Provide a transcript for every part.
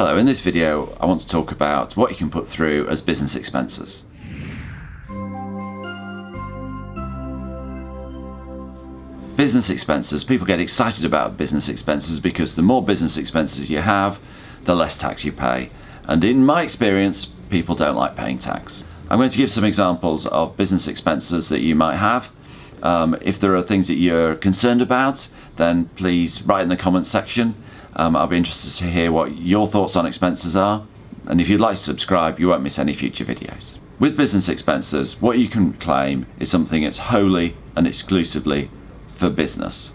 Hello, in this video I want to talk about what you can put through as business expenses. Business expenses, people get excited about business expenses because the more business expenses you have, the less tax you pay. And in my experience, people don't like paying tax. I'm going to give some examples of business expenses that you might have. If there are things that you're concerned about, then please write in the comments section. I'll be interested to hear what your thoughts on expenses are. And if you'd like to subscribe, you won't miss any future videos. With business expenses, what you can claim is something that's wholly and exclusively for business.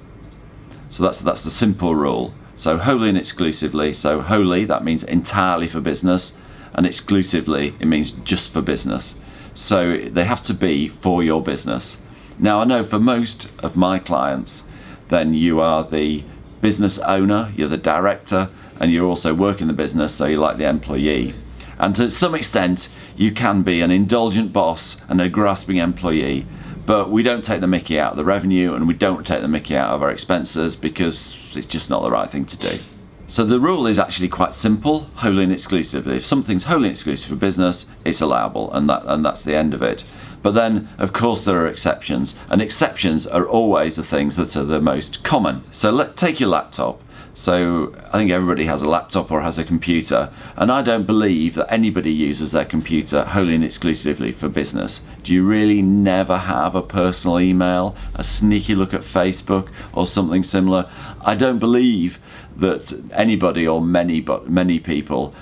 So that's the simple rule. So wholly and exclusively. So wholly, that means entirely for business, and exclusively, it means just for business. So they have to be for your business. Now, I know for most of my clients, then you are the business owner, you're the director, and you're also working the business, so you're like the employee. And to some extent, you can be an indulgent boss and a grasping employee, but we don't take the mickey out of the revenue, and we don't take the mickey out of our expenses because it's just not the right thing to do. So the rule is actually quite simple, wholly and exclusively. If something's wholly and exclusive for business, it's allowable, and that's the end of it. But then, of course, there are exceptions, and exceptions are always the things that are the most common. So take your laptop. So I think everybody has a laptop or has a computer, and I don't believe that anybody uses their computer wholly and exclusively for business. Do you really never have a personal email, a sneaky look at Facebook or something similar? I don't believe that anybody or many people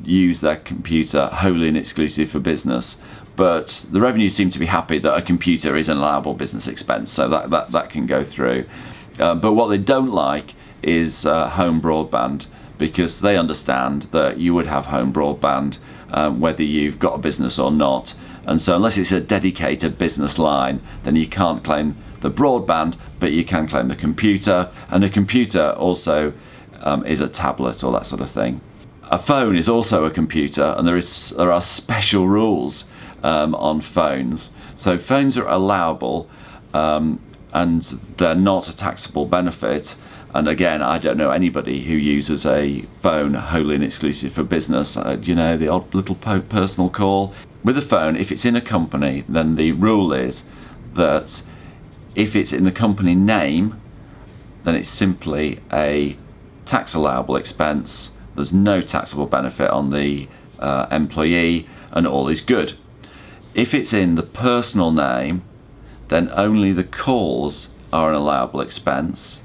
use their computer wholly and exclusively for business. But the revenue seem to be happy that a computer is an allowable business expense, so that can go through. But what they don't like is home broadband, because they understand that you would have home broadband whether you've got a business or not. And so unless it's a dedicated business line, then you can't claim the broadband, but you can claim the computer. And a computer also is a tablet or that sort of thing. A phone is also a computer, and there are special rules on phones. So phones are allowable, and they're not a taxable benefit. And again, I don't know anybody who uses a phone wholly and exclusive for business. You know, the odd little personal call. With a phone, if it's in a company, then the rule is that if it's in the company name, then it's simply a tax allowable expense. There's no taxable benefit on the employee, and all is good. If it's in the personal name, then only the calls are an allowable expense.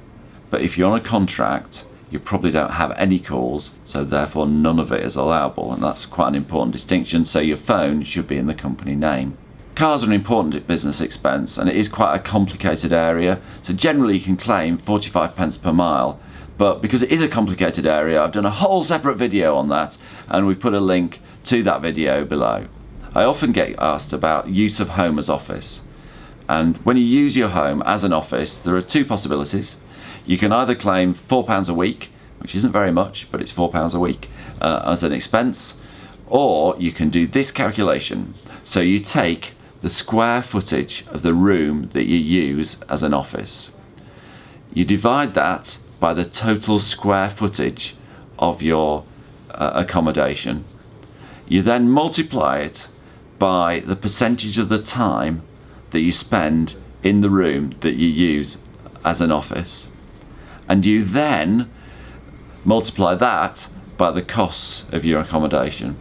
But if you're on a contract, you probably don't have any calls, so therefore none of it is allowable, and that's quite an important distinction. So your phone should be in the company name. Cars are an important business expense, and it is quite a complicated area. So generally you can claim 45 pence per mile, but because it is a complicated area, I've done a whole separate video on that, and we've put a link to that video below. I often get asked about use of home as office. And when you use your home as an office, there are two possibilities. You can either claim £4 a week, which isn't very much, but it's £4 a week as an expense, or you can do this calculation. So you take the square footage of the room that you use as an office. You divide that by the total square footage of your accommodation. You then multiply it by the percentage of the time that you spend in the room that you use as an office, and you then multiply that by the costs of your accommodation.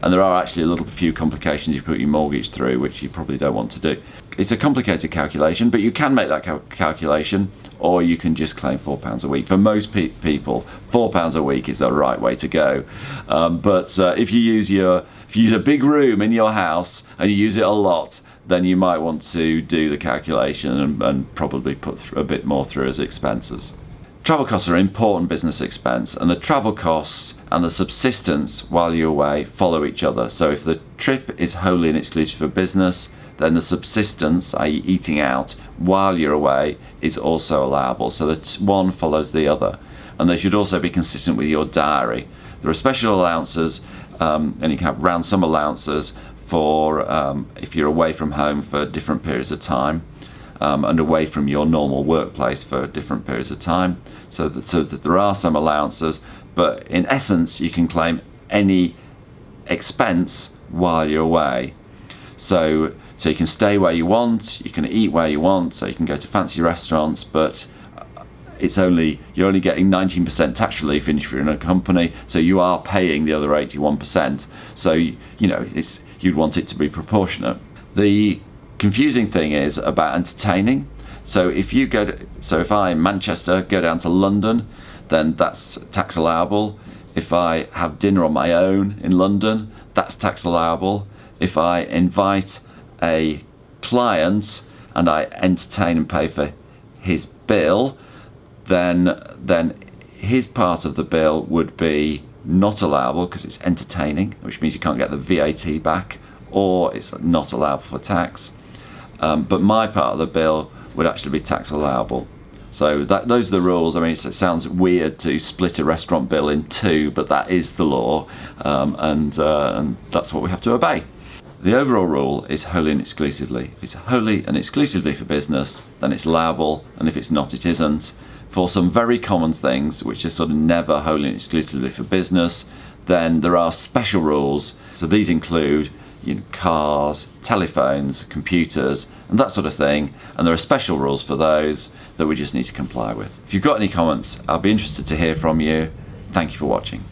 And there are actually a few complications you put your mortgage through, which you probably don't want to do. It's a complicated calculation, but you can make that calculation, or you can just claim £4 a week. For most people, £4 a week is the right way to go. But if you use a big room in your house and you use it a lot, then you might want to do the calculation and probably put a bit more through as expenses. Travel costs are an important business expense, and the travel costs and the subsistence while you're away follow each other. So if the trip is wholly and exclusive for business, then the subsistence, i.e. eating out while you're away, is also allowable. So that one follows the other. And they should also be consistent with your diary. There are special allowances, and you can have round sum allowances for if you're away from home for different periods of time. And away from your normal workplace for different periods of time. So that there are some allowances, but in essence you can claim any expense while you're away. So you can stay where you want, you can eat where you want, so you can go to fancy restaurants, but you're only getting 19% tax relief if you're in a company, so you are paying the other 81%. So you'd want it to be proportionate. The confusing thing is about entertaining. So if I in Manchester go down to London, then that's tax allowable. If I have dinner on my own in London, that's tax allowable. If I invite a client and I entertain and pay for his bill, then his part of the bill would be not allowable because it's entertaining, which means you can't get the VAT back, or it's not allowable for tax. But my part of the bill would actually be tax allowable. So those are the rules. I mean, it sounds weird to split a restaurant bill in two, but that is the law, and that's what we have to obey. The overall rule is wholly and exclusively. If it's wholly and exclusively for business, then it's allowable, and if it's not, it isn't. For some very common things, which are sort of never wholly and exclusively for business, then there are special rules. So these include cars, telephones, computers, and that sort of thing, and there are special rules for those that we just need to comply with. If you've got any comments, I'll be interested to hear from you. Thank you for watching.